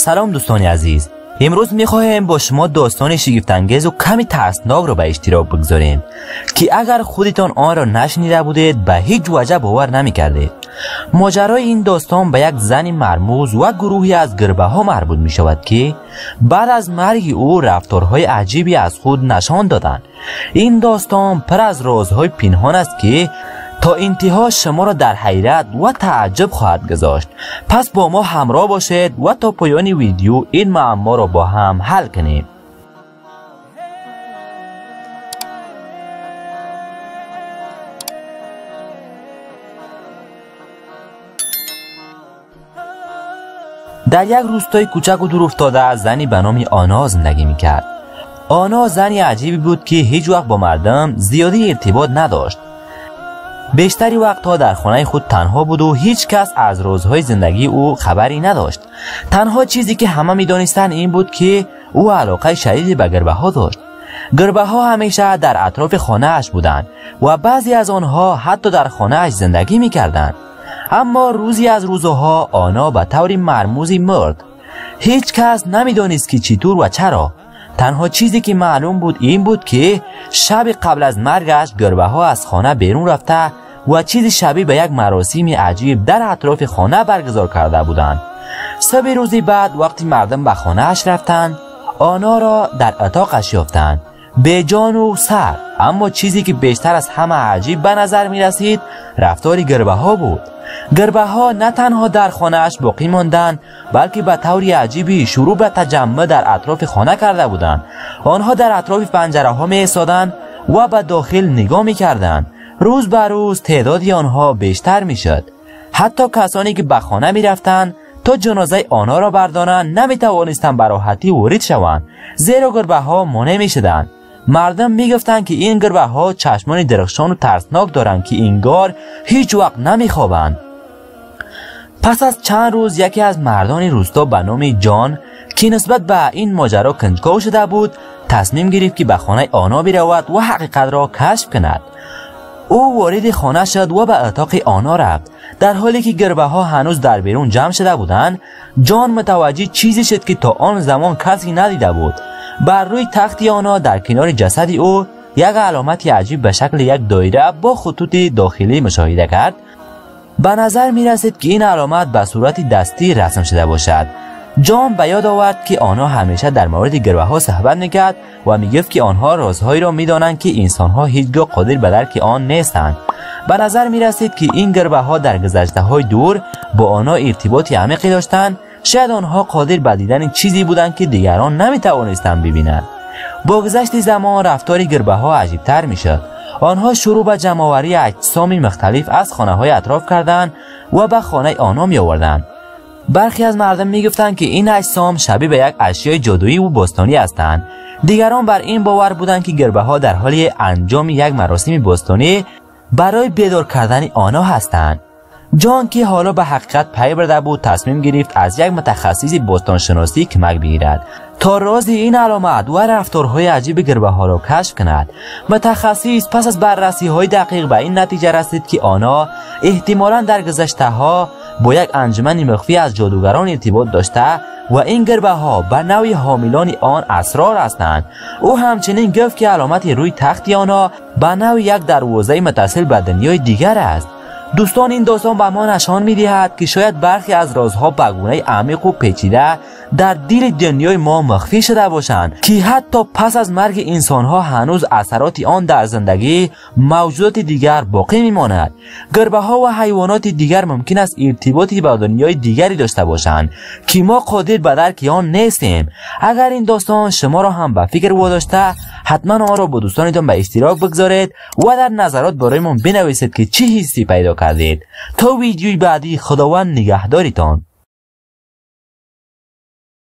سلام دوستان عزیز، امروز میخوایم با شما داستان شگفت‌انگیز و کمی ترسناک رو به اشتراک بگذاریم که اگر خودتان آن را نشنیده بودید به هیچ وجه باور نمیکردید. ماجرای این داستان به یک زن مرموز و گروهی از گربه ها مربوط می شود که بعد از مرگ او رفتارهای عجیبی از خود نشان دادند. این داستان پر از رازهای پنهان است که تا انتها شما را در حیرت و تعجب خواهد گذاشت. پس با ما همراه باشید و تا پایان ویدیو این معما را با هم حل کنیم. در یک روستای کوچک و دور افتاده زنی به نام آنا زندگی میکرد. آنا زنی عجیبی بود که هیچ وقت با مردم زیادی ارتباط نداشت. بیشتری وقتها در خانه خود تنها بود و هیچ کس از رازهای زندگی او خبری نداشت. تنها چیزی که همه میدانستند این بود که او علاقه شدیدی به گربه ها داشت. گربه ها همیشه در اطراف خانه اش بودند و بعضی از آنها حتی در خانه اش زندگی میکردند. اما روزی از روزها آنا به طور مرموزی مرد. هیچ کس نمیدانست که چطور و چرا. تنها چیزی که معلوم بود این بود که شب قبل از مرگش گربه ها از خانه بیرون رفته و چیزی شبیه به یک مراسم عجیب در اطراف خانه برگزار کرده بودند. صبح روزی بعد وقتی مردم به خانه اش رفتند، آنا را در اتاقش یافتند، به جان و سر. اما چیزی که بیشتر از همه عجیب به نظر می رسید رفتار گربه ها بود. گربه ها نه تنها در خانه اش باقی ماندند بلکه به طوری عجیبی شروع به تجمع در اطراف خانه کرده بودند. آنها در اطراف پنجره ها می ایستادند و به داخل نگاه می کردند. روز به روز تعدادی آنها بیشتر می شد. حتی کسانی که به خانه می رفتند تا جنازه آنها را بردارند نمی توانستند به راحتی وارد شوند، زیرا گربه ها مانع می شدند. مردم می گفتند که این گربه ها چشمان درخشان و ترسناک دارند که انگار هیچ وقت نمی خوابند. پس از چند روز یکی از مردان روستا به نام جان که نسبت به این ماجرا کنجکاو شده بود تصمیم گرفت که به خانه آنا برود و حقیقت را کشف کند. او وارد خانه شد و به اتاق آنا رفت. در حالی که گربه ها هنوز در بیرون جمع شده بودند، جان متوجه چیزی شد که تا آن زمان کسی ندیده بود. بر روی تخت آنا در کنار جسد او یک علامت عجیب به شکل یک دایره با خطوط داخلی مشاهده کرد. به نظر می رسید که این علامت به صورت دستی رسم شده باشد. جان به یاد آورد که آنها همیشه در مورد گربه ها صحبت میکرد و میگفت که آنها رازهایی را میدانند که انسان ها هیچگاه قادر به درک آن نیستند. به نظر می رسید که این گربه ها در گذشته های دور با آنها ارتباطی عمیقی داشتند. شاید آنها قادر به دیدن چیزی بودند که دیگران نمی توانستند ببینند. با گذشت زمان رفتار گربه ها عجیب تر می شد. آنها شروع به جمع‌آوری اجسام مختلف از خانه های اطراف کردند و به خانه آنها می آوردند. برخی از مردم می گفتند که این اجسام شبیه به یک اشیای جادویی و باستانی هستند. دیگران بر این باور بودند که گربه ها در حال انجام یک مراسم باستانی برای بیدار کردن آنها هستند. جان که حالا به حقیقت پی برده بود تصمیم گرفت از یک متخصص باستانشناسی کمک بگیرد تا راز این علامت و رفتارهای عجیب گربه ها را کشف کند. متخصص پس از بررسی های دقیق به این نتیجه رسید که آنها احتمالاً در گذشته ها با یک انجمن مخفی از جادوگران ارتباط داشته و این گربه ها به نوعی حاملان آن اسرار هستند. او همچنین گفت که علامت روی تخت آنها به نوعی یک دروازه متصل به دنیای دیگر است. دوستان، این داستان به ما نشان می‌دهد که شاید برخی از رازها به گونه عمیق و پیچیده در دل دنیای ما مخفی شده باشند که حتی پس از مرگ انسان‌ها هنوز اثرات آن در زندگی موجودات دیگر باقی می‌ماند. گربه‌ها و حیوانات دیگر ممکن است ارتباطی با دنیای دیگری داشته باشند که ما قادر به درک آن نیستیم. اگر این داستان شما را هم به فکر واداشته، حتما آن را با دوستانتان به اشتراک بگذارید و در نظرات برایمان بنویسید که چه حسی پیدا کردید. تا ویدیوی بعدی، خداوند نگهدارتان.